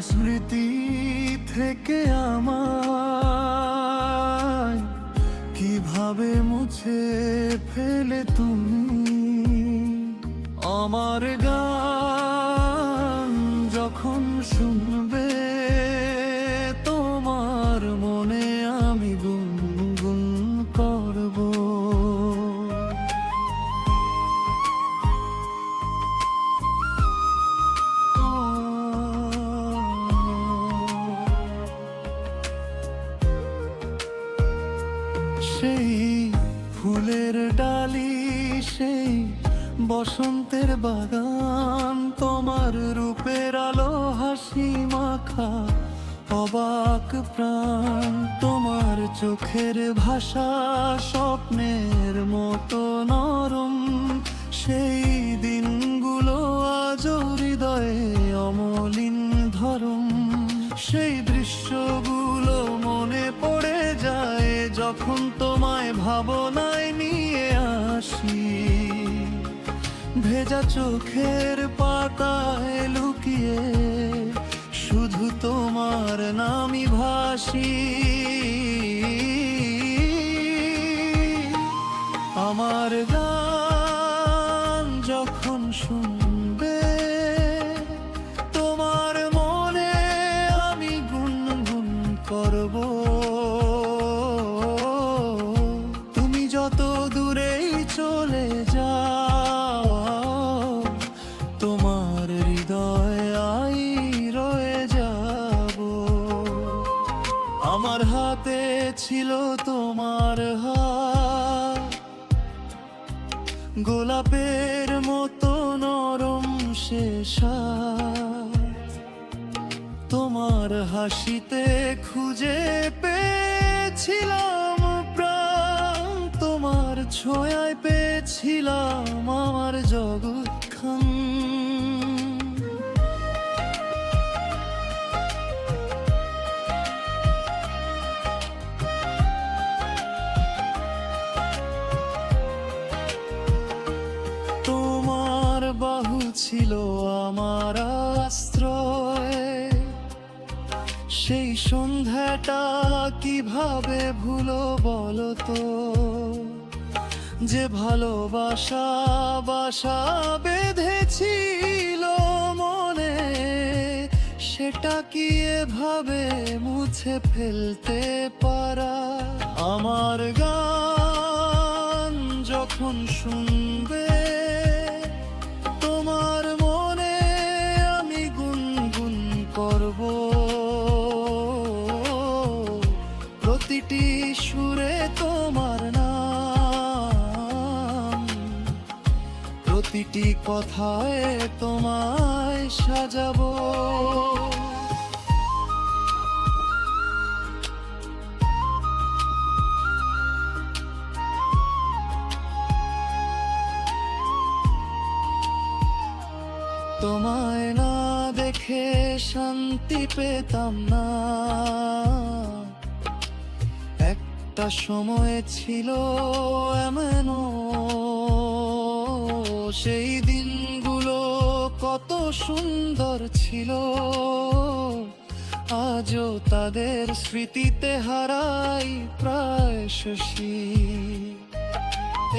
স্মৃতি থেকে আমায় কিভাবে মুছে ফেলে তুমি। আমার গান যখন শুনবে তোমার মনে আমি গুনগুন করব। সেই ফুলের ডালি, সেই বসন্তের বাগান, তোমার রূপের আলো হাসি মাখা অবাক প্রাণ, তোমার চোখের ভাষা স্বপ্নের মতো নরম। সেই দিনগুলো আজ হৃদয়ে অমলিন ধরম। সেই দৃশ্যগুলো মনে পড়ে যায় যখন তোমায় ভাবনায় নিয়ে আসি। ভেজা চোখের পাতায় লুকিয়ে শুধু তোমার নামই ভাসি। আমার গান যখন শুনবে তোমার মনে আমি গুনগুন করব। তুমি যত দূরেই চলে যাও তোমার হৃদয়ে আই রয়ে যাব। আমার হাতে ছিল তোমার হাত, গোলাপের মতো নরম সে স্বাদ। তোমার হাসিতে খুঁজে পেয়েছিলাম প্রাণ, তোমার ছোঁয়ায় পেয়েছিলাম আমার জগৎখান। তোমার বাহু ছিল আমার আশ্রয়, সেই সন্ধ্যাটা কিভাবে ভুলো বলো তো। যে ভালোবাসা বাসা বেঁধেছিল মনে, সেটা কি এভাবে মুছে ফেলতে পারা। আমার গান যখন শুনবে তোমার মনে আমি গুনগুন করব। প্রতিটি সুরে তোমার নাম, প্রতিটি কথায় তোমায় সাজাবো। তোমায় না দেখে শান্তি পেতাম না। একটা সময় ছিল এমনও, সেই দিনগুলো কত সুন্দর ছিল। আজও তাদের স্মৃতিতে হারাই প্রায় শশী।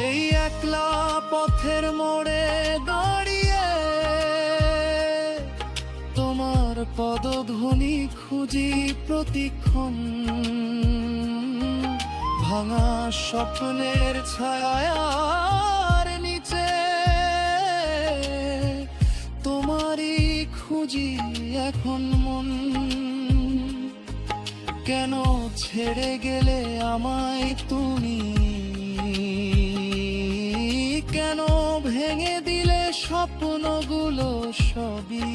এই একলা পথের মোড়ে দাঁড়িয়ে তোমার পদধ্বনি খুঁজি প্রতিক্ষণ। ভাঙা স্বপ্নের ছায়ার নিচে তোমারই খুঁজি এখন মন। কেন ছেড়ে গেলে আমায় তুমি, কেন ভেঙে দিলে স্বপ্নগুলো সবই।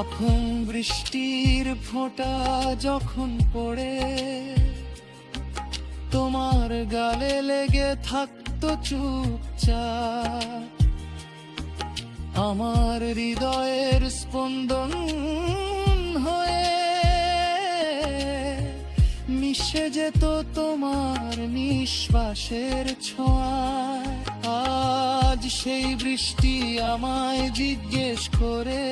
আপন বৃষ্টির ফোঁটা যখন পড়ে তোমার গালে লেগে থাকতো চুপচাপ, আমার হৃদয়ের স্পন্দন হয়ে ভেসে যেত তোমার নিঃশ্বাসের ছোঁয়ায়। আজ সেই বৃষ্টি আমায় জিজ্ঞেস করে,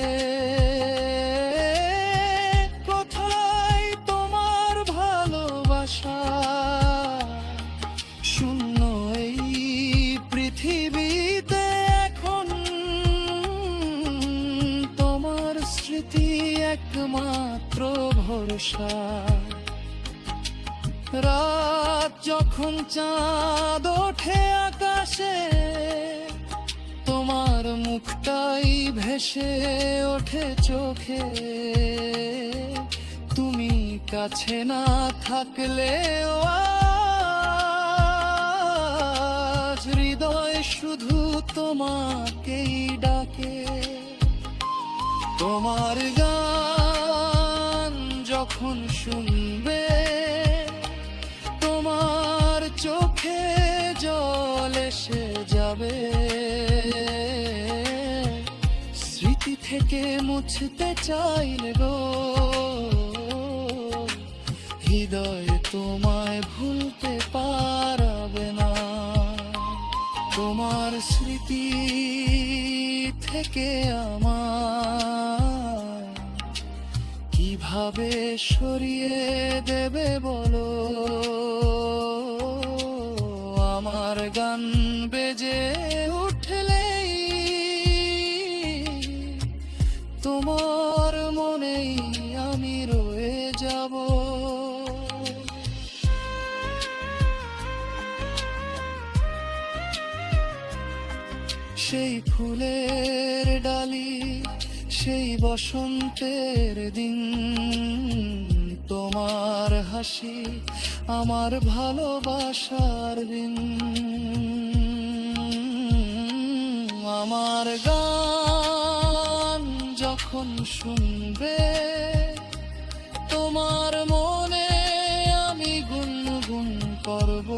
কোথায় তোমার ভালোবাসা? শূন্য এই পৃথিবীতে এখন তোমার স্মৃতি একমাত্র ভরসা। রাত যখন চাঁদ ওঠে আকাশে, তোমার মুখটাই ভেসে ওঠে চোখে। তুমি কাছে না থাকলেও আজ হৃদয় শুধু তোমাকেই ডাকে। তোমার গান যখন শুনবে, তোমার চোখে জল এসে যাবে। স্মৃতি থেকে মুছতে চাইলে গো, হৃদয় তোমায় ভুলতে পারবে না। তোমার স্মৃতি থেকে আমার কিভাবে সরিয়ে দেবে বলো? আমার গান বেজে উঠলেই তোমার মনেই আমি রয়ে যাব। সেই ফুলের ডালি, সেই বসন্তের দিন, তোমার হাসি আমার ভালোবাসার দিন। আমার গান যখন শুনবে, তোমার মনে আমি গুনগুন করব।